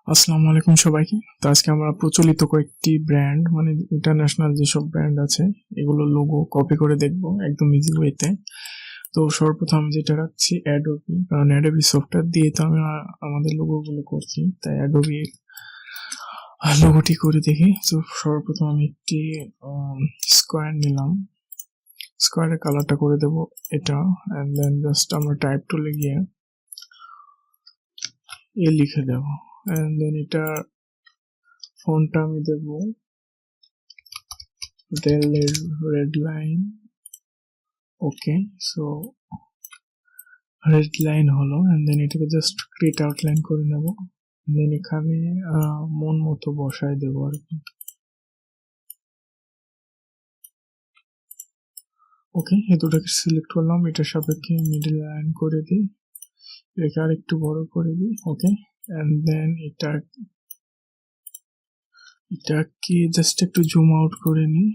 আসসালামু আলাইকুম সবাইকে। তো আজকে আমরা প্রচলিত কয়েকটি ব্র্যান্ড মানে ইন্টারন্যাশনাল যেসব ব্র্যান্ড আছে এগুলোর লোগো কপি করে দেখব একদম ইজি ওয়েতে। তো সর্বপ্রথম যেটা রাখছি অ্যাডোবি, কারণ অ্যাডোবি সফটওয়্যার দিয়ে তো আমি আমাদের লোগোগুলো করছি, তাই অ্যাডোবি লোগোটি করে দেখি। তো সর্বপ্রথম আমি একটি স্কোয়ার নিলাম, স্কোয়ারের কালারটা করে দেব এটা, অ্যান্ড দেন জাস্ট আমরা টাইপ টুলে গিয়ে লিখে দেব, অ্যান্ড দেন এটা ফন্টটা আমি দেব red line. ওকে, সো রেড লাইন হলো, এন্ড দেন এটাকে জাস্ট ক্রিয়েট আউটলাইন করে নেব, দেন এখানে মন মতো বসায় দেবো আর কি। ওকে, এই দুটাকে সিলেক্ট করলাম, এটার সাপেক্ষে মিডল লাইন করে দিই, এটাকে আর একটু বড় করে দিই। ওকে, এন্ড দেন এটাকে জাস্ট একটু জুম আউট করে নিই।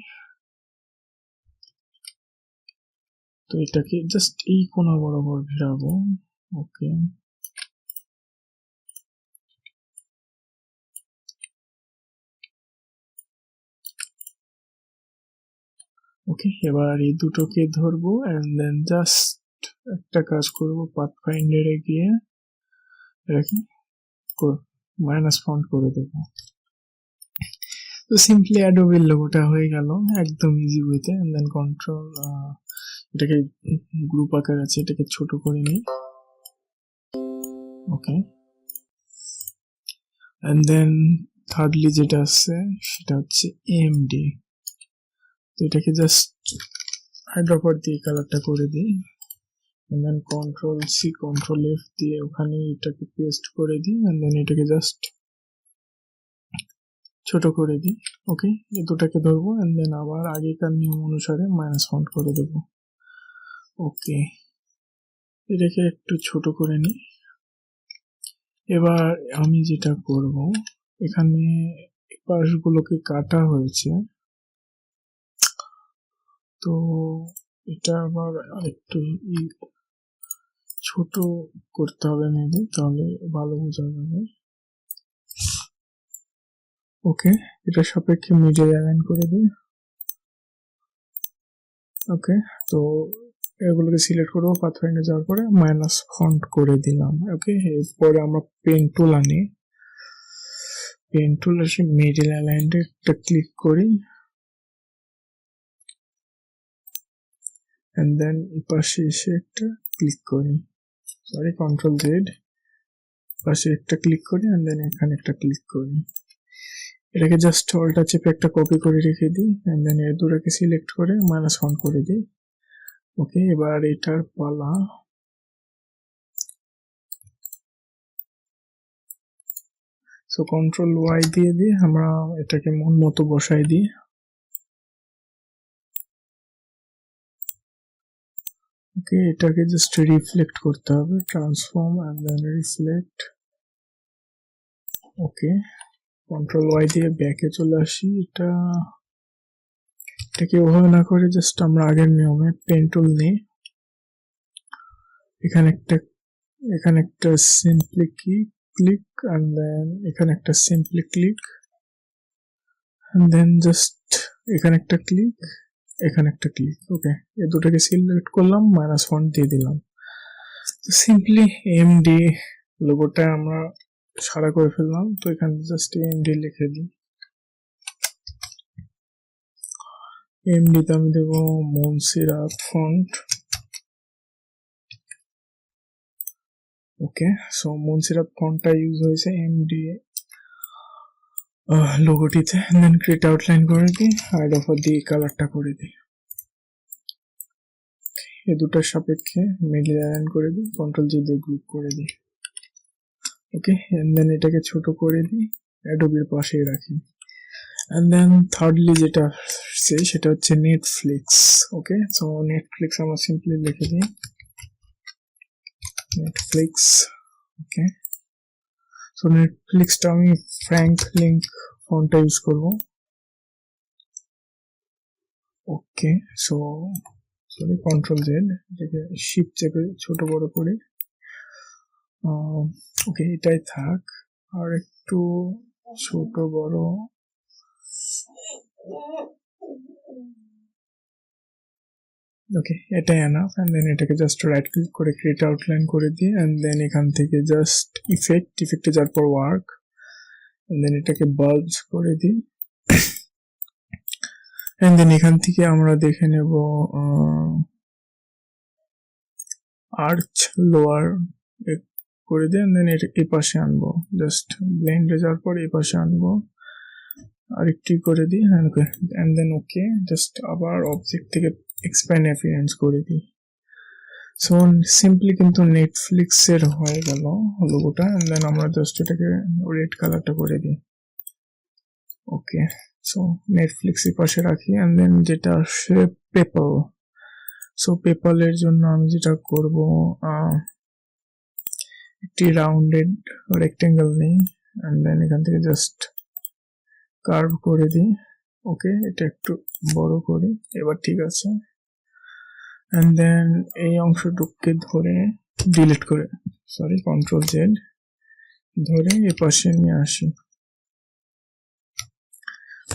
তো এটাকে জাস্ট এই কোণা বরাবর ঘেরাবো। ওকে, ওকে, এবার এই দুটোকে ধরবো, এন্ড দেন জাস্ট একটা কাজ করব, পাথ ফাইন্ডারে গিয়ে এটাকে মাইনাস ফন্ট করে দেব। তো সিম্পলি অ্যাডোবির লোগোটা হয়ে গেল একদম ইজি ওয়েতে। এন্ড দেন কন্ট্রোল, এটাকে গ্রুপ আকার আছে, এটাকে ছোট করে নিই। ওকে, এন্ড দেন থার্ডলি যেটা আছে সেটা হচ্ছে এমডি। তো এটাকে জাস্ট হাইড্রোপার দিয়ে কালারটা করে দিই, and then control C control F দিয়ে ওখানে এটাকে পেস্ট করে দিই, and then এটাকে জাস্ট ছোট করে দিই। ওকে, এই দুটাকে ধরবো, and then আবার আগেকার নিয়ম অনুসারে মাইনাস ফন্ট করে দেব। ওকে, এটাকে একটু ছোট করে নিই। এবার আমি যেটা করব, এখানে পাশগুলোকে কাটা হয়েছে, তো এটা আবার আরেকটু ছোট করতে হবে মেবি, তাহলে ভালো বোঝা যাবে। ওকে, এটা সাপেক্ষে মিডল অ্যালাইন করে দিই। ওকে, তো এগুলোকে সিলেক্ট করবো, পাথফাইন্ডার যাওয়ার পরে মাইনাস ফন্ট করে দিলাম। ওকে, এরপরে আমরা পেন টুল আনি, পেন টুল এসে মিডল অ্যালাইনটা একটা ক্লিক করি, এন্ড দেন পাশে এসে একটা ক্লিক করি, সরি কন্ট্রোল জেড, পাশে একটা ক্লিক করি, এন্ড দেন এখানে একটা ক্লিক করি। এটাকে জাস্ট অল্টা চেপে একটা কপি করে রেখে দিই, এন্ড দেন এর দুটাকে সিলেক্ট করে মাইনাস ফন্ট করে দিই। ওকে, এবার এটার পালা। সো কন্ট্রোল ওয়াই দিয়ে আমরা এটাকে মন মতো বসাই দিই। ওকে, এটাকে জাস্ট রিফ্লেক্ট করতে হবে, transform and then reflect. Okay, control Y দিয়ে ব্যাকে চলে আসি, এটাকে ওভাবে না করে জাস্ট আমরা আগের নিয়মে পেন টুল নিই, এখানে একটা সিম্পলি ক্লিক, এন্ড দেন এখানে একটা simply click, and then just এখানে একটা ক্লিক, এখানে একটা ক্লিক। ওকে, এই দুটাকে সিলেক্ট করলাম, মাইনাস ফন্ট দিয়ে দিলাম। সিম্পলি এমডি লোগোটা আমরা সারা করে ফেললাম। তো এখানে জাস্ট এমডি লিখে দিই, এমডি তে আমি দেবো মনসিরাত ফন্ট। ওকে, সো মনসিরাত ফন্টটা ইউজ হয়েছে এমডি লোগোটিতে, দেন ক্রিয়েট আউটলাইন করে দিই, হাইড অফার দিয়ে কালারটা করে দিই। এই দুটার সাপেক্ষে মিডল অ্যালাইন করে দিই, কন্ট্রোল জি দিয়ে গ্রুপ করে দিই। ওকে, এন্ড দেন এটাকে ছোট করে দিই, অ্যাডোবির পাশেই রাখি। এন্ড দেন থার্ডলি যেটা আসছে সেটা হচ্ছে নেটফ্লিক্স। ওকে, সো নেটফ্লিক্স আমরা সিম্পলি লিখে দিই নেটফ্লিক্স। ওকে, সো নেটফ্লিক্সটা আমি ফ্র্যাঙ্ক লিঙ্ক ফন্টটা ইউজ করব। ওকে, সো সরি কন্ট্রোল জেড, এটাকে শিফট চেপে ছোট বড় করে। ওকে, এটাই থাক। আর একটু ছোট বড় ওকে, এটাই এনাফ। এন্ড দেন এটাকে জাস্ট রাইট ক্লিক করে ক্রিয়েট আউটলাইন করে দিই। এন্ড দেন এখান থেকে জাস্ট ইফেক্টে যাওয়ার পর ওয়ার্ক, এন্ড দেন এটাকে বাল্বস করে দিই। এন্ড দেন এখান থেকে আমরা দেখে নেব আর্চ লোয়ার করে দিই। এন্ড দেন এই পাশে আনবো, জাস্ট ব্লেন্ডে যাওয়ার পর এই পাশে আনবো, আরেকটি করে দিই। এন্ড দেন ওকে, জাস্ট আবার অবজেক্ট থেকে এক্সপ্যান্ড অ্যাপিয়ারেন্স করে দিই। সো সিম্পলি কিন্তু নেটফ্লিক্স এর হয়ে গেল লোগোটা। এন্ড দেন আমরা জাস্ট এটাকে রেড কালারটা করে দিই। ওকে, সো নেটফ্লিক্স এর পাশে রাখি। এন্ড দেন যেটা আসে পেপল, সো পেপল এর জন্য আমি যেটা করব, একটি রাউন্ডেড রেক্টেঙ্গেল নেই। এন্ড দেন এখান থেকে জাস্ট কার্ভ করে দিই। ওকে, এটা একটু বড় করি, এবার ঠিক আছে। এন্ড দেন এই অংশটুকুকে ধরে ডিলিট করে, সরি কন্ট্রোল জেড ধরে এই পাশে নিয়ে আসি।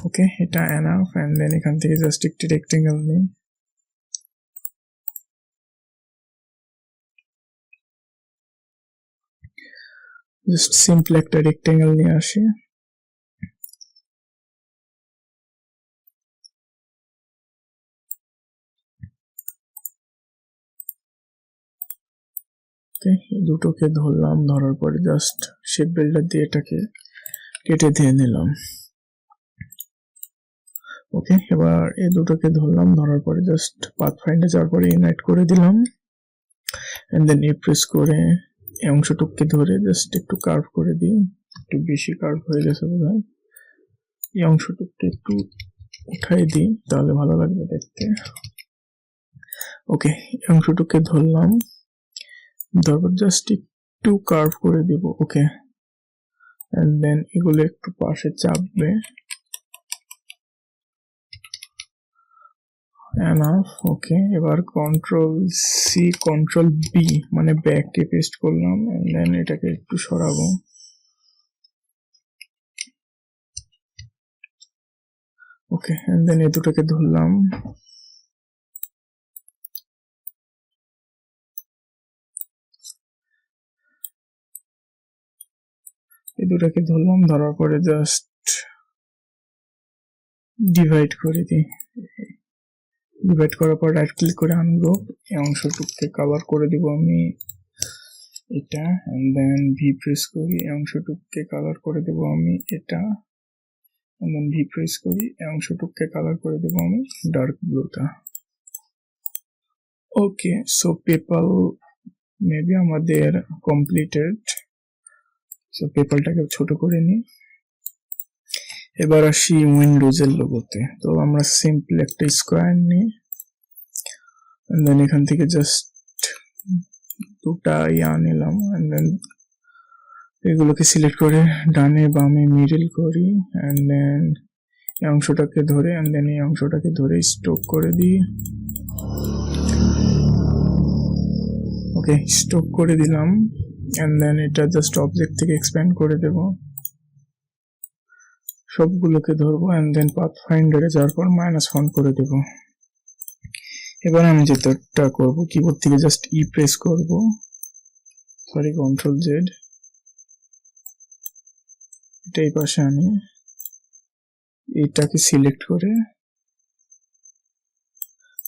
ওকে, এটা এনাফ। এন্ড দেন এখান থেকে জাস্ট একটি রেক্টেঙ্গেল নিই। জাস্ট সিম্পল একটা রেক্টেঙ্গেল নিয়ে আসি। দুটোকে ধরলাম, ধরার পরে জাস্ট শেপ বিল্ডার দিয়ে এটাকে কেটে দিয়ে নিলাম। ওকে, এবার এই দুটোকে ধরলাম, ধরার পরে জাস্ট পাথ ফাইন্ডে যাওয়ার পরে ইনভাইট করে দিলাম। এন্ড দেন প্রেস করে এই অংশটুকুকে ধরে জাস্ট একটু কার্ভ করে দিই। একটু বেশি কার্ভ হয়ে গেছে বোধহয়, এই অংশটুকুকে একটু উঠাই দিই, তাহলে ভালো লাগবে দেখতে। ওকে, এই অংশটুকুকে ধরলাম, তারপর জাস্ট একটু কার্ভ করে দিব। ওকে, এন্ড দেন এগুলো একটু পাশে চাপবে, এনাফ। ওকে, এবার কন্ট্রোল সি কন্ট্রোল বি মানে ব্যাককে পেস্ট করলাম। এন্ড দেন এটাকে একটু সরাবো। ওকে, এন্ড দেন এই দুটোকে ধরলাম, ধরার পরে জাস্ট ডিভাইড করে দিই। ডিভাইড করার পর রাইট ক্লিক করে আনগ্রুপ, এই অংশটুকুকে কাভার করে দিব আমি এটা। এন্ড দেন ভি প্রেস করি, এই অংশটুকুকে কালার করে দেব আমি এটা। এন্ড দেন ভি প্রেস করি, এই অংশটুকুকে কালার করে দেব আমি ডার্ক ব্লুটা। ওকে, সো পেপাল মেবি আমাদের কমপ্লিটেড। সো পেপালটাকে ছোট করে নিই। এবার আসি উইন্ডোজ এর লোগোতে। তো আমরা সিম্পল একটা স্কোয়ার নিই, এন্ড দেন এখান থেকে জাস্ট দুটা নিলাম। এন্ড দেন এগুলোকে সিলেক্ট করে ডানে বামে মিডল করি। এন্ড দেন এই অংশটাকে ধরে, এন্ড দেন এই অংশটাকে ধরে স্ট্রোক করে দিই। ওকে, স্ট্রোক করে দিলাম। এন্ড দেন এটা জাস্ট অবজেক্ট থেকে এক্সপ্যান্ড করে দেব, সবগুলোকে ধরবো। এন্ড দেন পাথ ফাইন্ডারে যাওয়ার পর -1 করে দেব। এবার আমি যেটা করব, কিবোর্ড থেকে জাস্ট ই প্রেস করব, সরি কন্ট্রোল জেড, এটা এই পাশে আনি, এটাকে সিলেক্ট করে।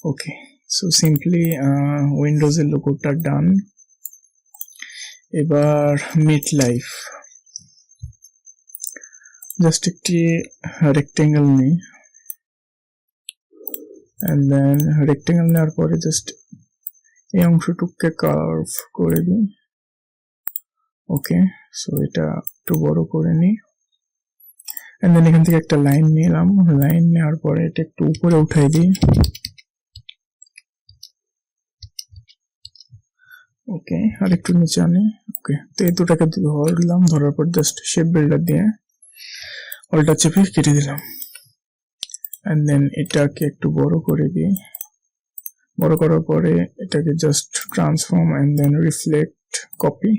ওকে, সো সিম্পলি উইন্ডোজ এর লোগোটা ডান। এবার মিট লাইফ, জাস্ট একটি রেক্টেঙ্গেল নিই। এন্ড দেন রেক্টেঙ্গেল নেওয়ার পরে জাস্ট এই অংশটুকুকে কার্ভ করে দিই। ওকে, সো এটা একটু বড় করে নিই। এন্ড দেন এখান থেকে একটা লাইন নিলাম, লাইন নেওয়ার পরে এটা একটু উপরে উঠাই দিই। ওকে, আর একটু নিচে আনি। ওকে, তো এই দুটাকে ধরলাম, ধরার পর জাস্ট শেপ বিল্ডার দিয়ে অল্টা চেপে কেটে দিলাম। এন্ড দেন এটাকে একটু বড় করে দিই। বড় করার পরে এটাকে just transform and then reflect copy.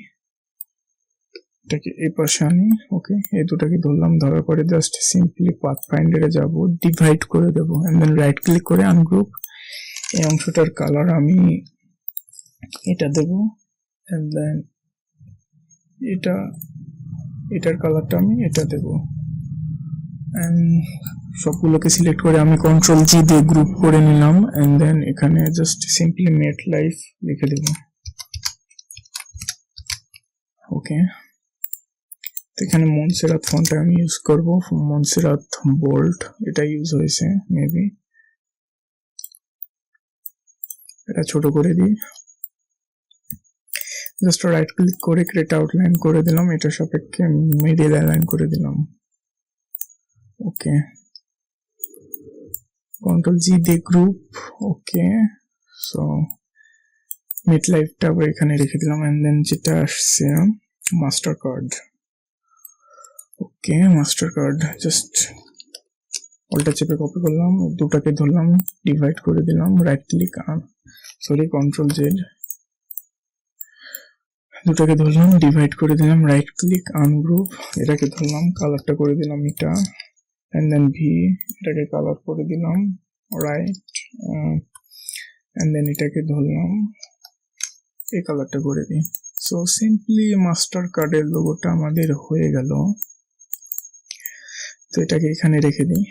এটাকে এই পাশে আনি। ওকে, এই দুটাকে ধরলাম, ধরার পরে জাস্ট সিম্পলি পাথ ফাইন্ডারে যাব, ডিভাইড করে দেব, এন্ড দেন রাইট ক্লিক করে আনগ্রুপ। এই অংশটার কালার আমি এটা দেব, এন্ড দেন এটার কালারটা আমি এটা দেব। এন্ড সবগুলোকে সিলেক্ট করে আমি কন্ট্রোল জি দিয়ে গ্রুপ করে নিলাম, এন্ড দেন এখানে জাস্ট সিম্পলি মেট লাইফ লিখে দেব। ওকে, তো এখানে মনসেরাত ফন্টটা আমি ইউজ করব, মনসেরাত বোল্ড, এটা ইউজ হয়েছে মেবি। এটা ছোট করে দিই, জাস্ট রাইট ক্লিক করে ক্রিয়েট আউটলাইন করে দিলাম, এটা সাপেক্ষে মিডিল অ্যালাইন করে দিলাম। ওকে, কন্ট্রোল জি দিয়ে গ্রুপ। ওকে, সো মিড লাইফটা আবার এখানে রেখে দিলাম, এন্ড দেন যেটা আসছে মাস্টার কার্ড। ওকে, মাস্টার কার্ড জাস্ট অল্টা চেপে কপি করলাম, দুটাকে ধরলাম, ডিভাইড করে দিলাম, রাইট ক্লিক কন্ট্রোল জেড, দুটাকে ধরলাম, ডিভাইড করে দিলাম, রাইট ক্লিক আনগ্রুপ, এটাকে ধরলাম, কালারটা করে দিলাম এটা, এন্ড দেন ভি, এটাকে কালার করে দিলাম রাইট, এন্ড দেন এটাকে ধরলাম, এই কালারটা করে দিই। সো সিম্পলি মাস্টার কার্ডের লোগোটা আমাদের হয়ে গেল। তো এটাকে এখানে রেখে দিই।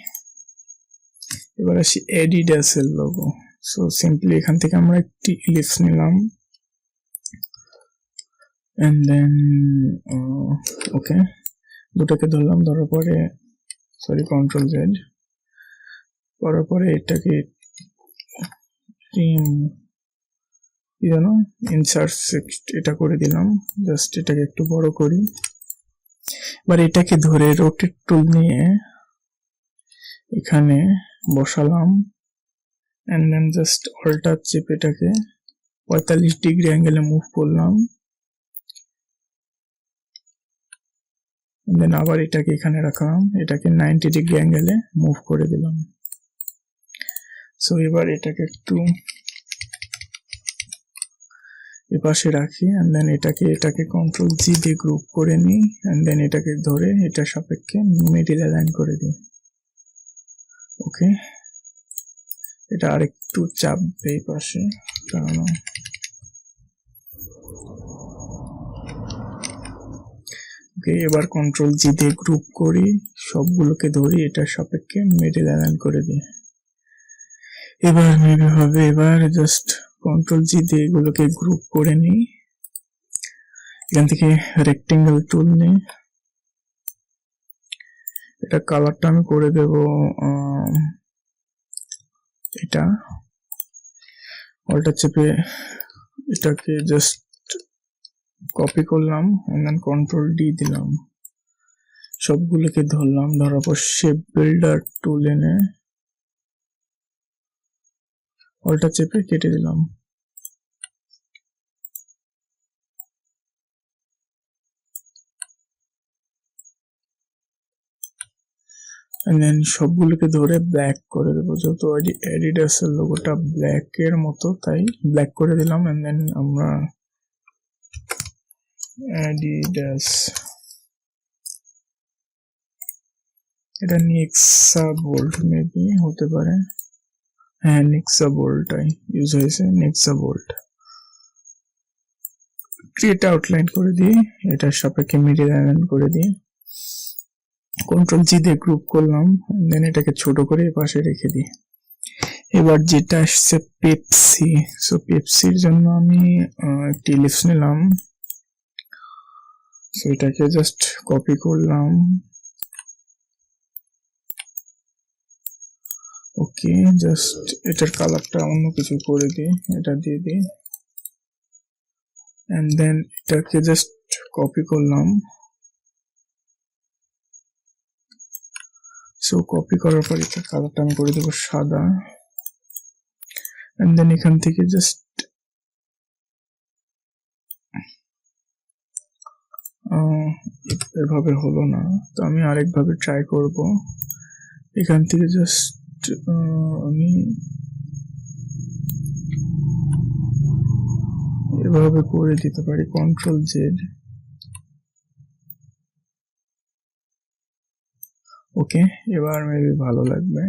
এবার আসি অ্যাডিডাসের লোগো। সো সিম্পলি এখান থেকে আমরা একটি ইলিপস নিলাম, এন্ড দেন ওকে, দুটাকে ধরলাম, ধরার পরে কন্ট্রোল জেড করার পরে এটাকে ইনসার্ট এটা করে দিলাম, জাস্ট এটাকে একটু বড় করি। এবার এটাকে ধরে রোটেট টুল নিয়ে এখানে বসালাম, এন্ড দেন জাস্ট অল্টা চেপে এটাকে 45 ডিগ্রি অ্যাঙ্গেলে মুভ করলাম, দেন আবার এটাকে এখানে রাখলাম, এটাকে 90 ডিগ্রি অ্যাঙ্গেলে মুভ করে দিলাম। সো এবার এটাকে একটু এপাশে রাখি, এন্ড দেন এটাকে কন্ট্রোল জি দিয়ে গ্রুপ করে নিই, এন্ড দেন এটাকে ধরে এটা সাপেক্ষে মিডিল অ্যালাইন করে দিই। ওকে, এটা আরেকটু চাপবে এই পাশে, কারণ ওকে, এবার কন্ট্রোল জি দিয়ে গ্রুপ করি, সবগুলোকে ধরি, এটার সাপেক্ষে মিডিল অ্যালাইন করে দিই। এবার মেবি হবে, এবার জাস্ট কন্ট্রোল জি দিয়ে এগুলোকে গ্রুপ করে নিই, এখান থেকে রেক্টেঙ্গেল টুল নিই, এটা কালারটা আমি করে দেব এটা, অল্টা চেপে এটাকে জাস্ট কপি করলাম, এন্ড দেন কন্ট্রোল ডি দিলাম, সবগুলোকে ধরলাম, ধরার পর শেপ বিল্ডার টুল এনে অল্টা চেপে কেটে দিলাম। এন্ড দেন সবগুলোকে ধরে ব্ল্যাক করে দেবো, যত অ্যাডিডাসের লোগোটা ব্ল্যাক এর মতো, তাই ব্ল্যাক করে দিলাম, এন্ড দেন আমরা অ্যাডিডাস, এটা নেক্সা বোল্ট মেবি হতে পারে, হ্যাঁ নেক্সা বোল্টটাই ইউজ হয়েছে, নেক্সা বোল্ট। ক্রিয়েট আউটলাইন করে দিই, এটার সাপেক্ষে মিডিল অ্যালাইন করে দিই, কন্ট্রোল জি দিয়ে গ্রুপ করলাম, দেন এটাকে ছোট করে পাশে রেখে দিই। এবার যেটা আসছে পেপসি, সো পেপসির জন্য আমি একটি ইলিপস নিলাম, সো এটাকে জাস্ট কপি করলাম। ওকে, জাস্ট এটার কালারটা অন্য কিছু করে দিই, এটা দিয়ে দিই, এন্ড দেন এটাকে জাস্ট কপি করলাম। সো কপি করার পর এটা কালারটা আমি করে দেবো সাদা, এন্ড দেন এখান থেকে জাস্ট এভাবে হলো না, তো আমি আরেকভাবে ট্রাই করব। এখান থেকে জাস্ট আমি এভাবে করে দিতে পারি, কন্ট্রোল জেড, ওকে, এবার মেবি ভালো লাগবে।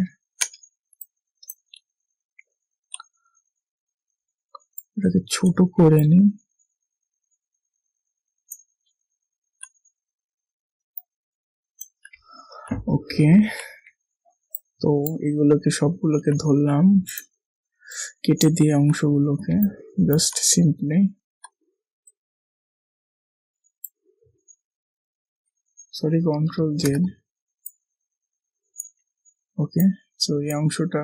এটাকে ছোট করে নি। ওকে, তো এগুলোকে সবগুলোকে ধরলাম, কেটে দিয়ে অংশগুলোকে just simply, sorry control Z. Okay, so এই অংশটা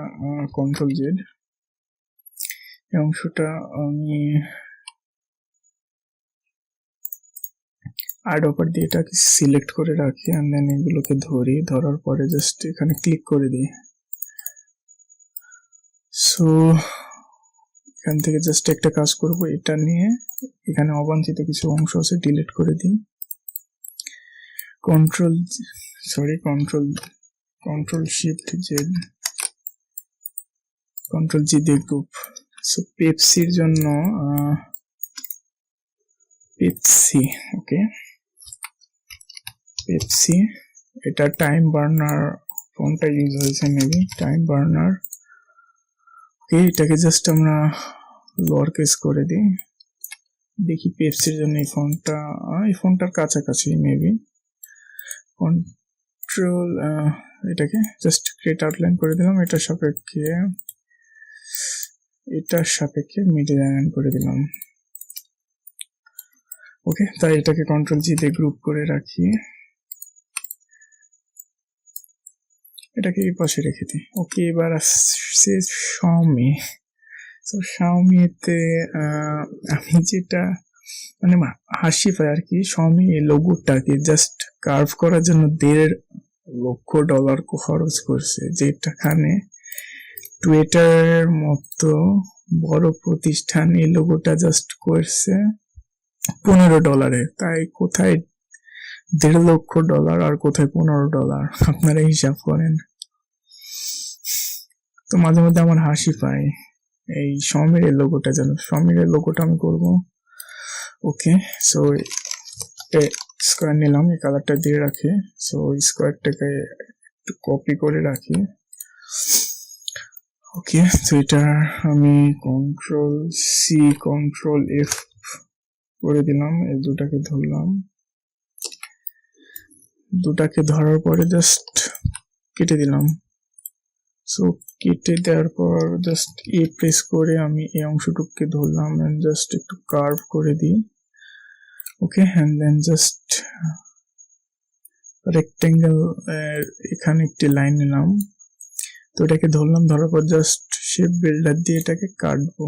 কন্ট্রোল জেড, এই অংশটা আমি আর্ট অপার দিয়ে এটাকে সিলেক্ট করে রাখি, এন্ড দেন এগুলোকে ধরি, ধরার পরে জাস্ট এখানে ক্লিক করে দিই। সো এখান থেকে জাস্ট একটা কাজ করব, এটা নিয়ে এখানে অবাঞ্ছিত কিছু অংশ আছে ডিলিট করে দিই। Control shift Z, control G দিয়ে গ্রুপ। সো পেপসির জন্য পেপসি, ওকে পেপসি, এটা টাইম বার্নার ফন্টটা ইউজ হয়েছে মেবি, টাইম বার্নার। ওকে, এটাকে জাস্ট আমরা লোয়ার কেস করে দিই, দেখি পেপসির জন্য এই ফন্টটার কাছাকাছি মেবি। কন্ট্রোল এটাকে জাস্ট ক্রিয়েট আউটলাইন করে দিলাম, এটার সাপেক্ষে মিডিল লাইন করে দিলাম। ওকে, তাই এটাকে কন্ট্রোল জি দিয়ে গ্রুপ করে রাখি, এটাকে এই পাশে রেখে দিই। ওকে, এবার আসছে শাওমি। তো শাওমিতে আমি যেটা মানে হাসি পায় আর কি, শাওমি এই লোগোটাকে জাস্ট কার্ভ করার জন্য $1.5 লক্ষ খরচ করছে, যেটাখানে টুইটারের মতো বড় প্রতিষ্ঠান এই লোগোটা জাস্ট করছে $15। তাই কোথায় $1.5 লক্ষ আর কোথায় $15, আপনারা হিসাব করেন। তো মাঝে মধ্যে আমার হাসি পায় এই শাওমির লোগোটা, যেন শাওমির লোগোটা আমি করব। ওকে, সো স্কোয়ার নিলাম, এই কালারটা দিয়ে রাখি। সো স্কোয়ারটাকে একটু কপি করে রাখি। ওকে, তো এটা আমি কন্ট্রোল সি কন্ট্রোল এফ করে দিলাম, এই দুটাকে ধরলাম, দুটাকে ধরার পরে জাস্ট কেটে দিলাম। সো কেটে দেওয়ার পর জাস্ট এ প্রেস করে আমি এই অংশটুকুকে ধরলাম এন্ড জাস্ট একটু কার্ভ করে দিই। ওকে, এন্ড দেন জাস্ট রেক্টেঙ্গেল এখানে একটি লাইন নিলাম, তো এটাকে ধরলাম, ধরার পর জাস্ট শেপ বিল্ডার দিয়ে এটাকে কাটবো।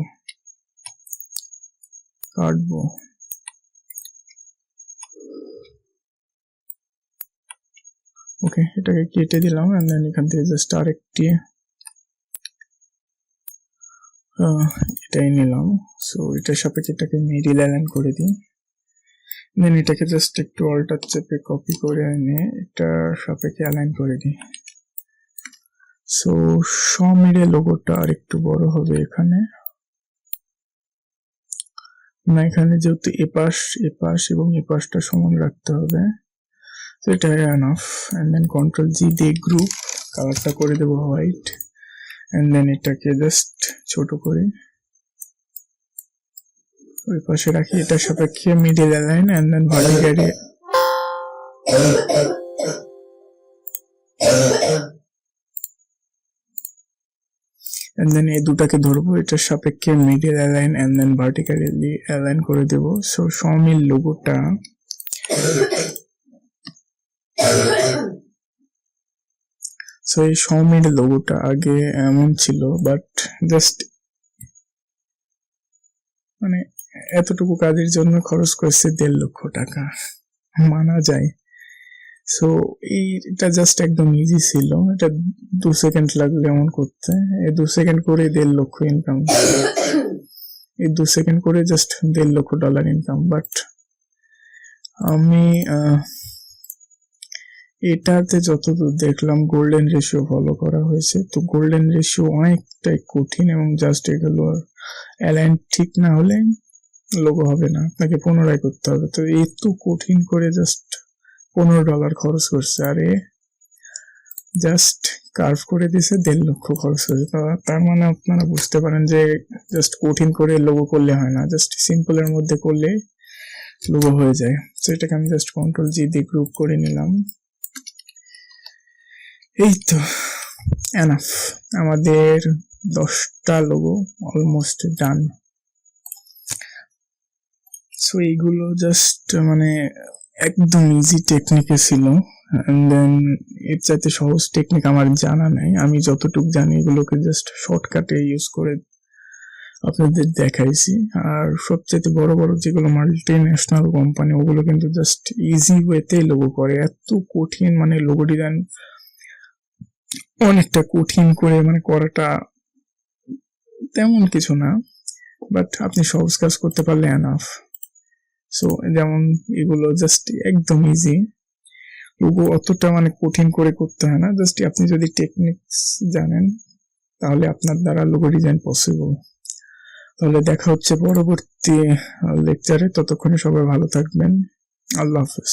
ওকে, এটাকে কেটে দিলাম এন্ড দেন এখান থেকে জাস্ট আরেকটি এটাই নিলাম। সো এটার সাপেক্ষে এটাকে মিডিল অ্যালাইন করে দিই, দেন এটাকে জাস্ট একটু অল্টার চেপে কপি করে এনে এটার সাপেক্ষে অ্যালাইন করে দিই। সো শাওমির লোগোটা আর একটু বড় হবে এখানে, না এখানে যেহেতু এপাশ এবং এপাশটা সমান রাখতে হবে, তো এটা enough. And then control G দিয়ে গ্রুপ, কালারটা করে দেবো হোয়াইট, এন্ড দেন এটাকে জাস্ট ছোট করে ওই পাশে রাখি, এটার সাপেক্ষে middle align and then vertically and then এই দুটাকে ধরবো, এটার সাপেক্ষে middle align and then vertically align করে দেবো। সো শাওমির লোগোটা সো এই শাওমির লোগোটা আগে এমন ছিল, বাট জাস্ট মানে এতটুকু কাজের জন্য খরচ করছে $1.5 লক্ষ, মানা যায়। সো এটা জাস্ট একদম ইজি ছিল, এটা 2 সেকেন্ড লাগলো এমন করতে, এই 2 সেকেন্ড করে $1.5 লক্ষ ইনকাম, এই 2 সেকেন্ড করে জাস্ট $1.5 লক্ষ ইনকাম। বাট আমি এটাতে যতদূর দেখলাম গোল্ডেন রেশিও ফলো করা হয়েছে, তো গোল্ডেন রেশিও অনেকটাই কঠিন এবং জাস্ট এগুলো অ্যালাইন ঠিক না হলে লোগো হবে না, আপনাকে পুনরায় করতে হবে। তো এত কঠিন করে জাস্ট $15 খরচ করছে, আরে জাস্ট কার্ভ করে দিছে 1.5 লক্ষ খরচ হয়েছে। তার মানে আপনারা বুঝতে পারেন যে জাস্ট কঠিন করে লোগো করলে হয় না, জাস্ট সিম্পলের মধ্যে করলে লোগো হয়ে যায়। তো এটাকে আমি জাস্ট কন্ট্রোল জি দিয়ে গ্রুপ করে নিলাম। এই তো এনাফ, আমাদের 10টা লোগো অলমোস্ট ডান। সো এইগুলো জাস্ট মানে একদম ইজি টেকনিকে ছিল। এন্ড দেন এর চাইতে সহজ টেকনিক আমার জানা নাই, আমি যতটুকু জানি এগুলোকে জাস্ট শর্টকাটে ইউজ করে আপনাদের দেখাইছি। আর সবচেয়ে বড় বড় যেগুলো মাল্টি ন্যাশনাল কোম্পানি ওগুলো কিন্তু জাস্ট ইজি ওয়েতে লোগো করে, এত কঠিন মানে লোগো ডিজাইন অনেকটা কঠিন করে মানে করাটা তেমন কিছু না, বাট আপনি সহজ কাজ করতে পারলে এনাফ। সো যেমন এগুলো জাস্ট একদম ইজি, লোগো অতটা মানে কঠিন করে করতে হয় না, জাস্ট আপনি যদি টেকনিক্স জানেন তাহলে আপনার দ্বারা লোগো ডিজাইন পসিবল। তাহলে দেখা হচ্ছে পরবর্তী লেকচারে, ততক্ষণে সবাই ভালো থাকবেন, আল্লাহ হাফেজ।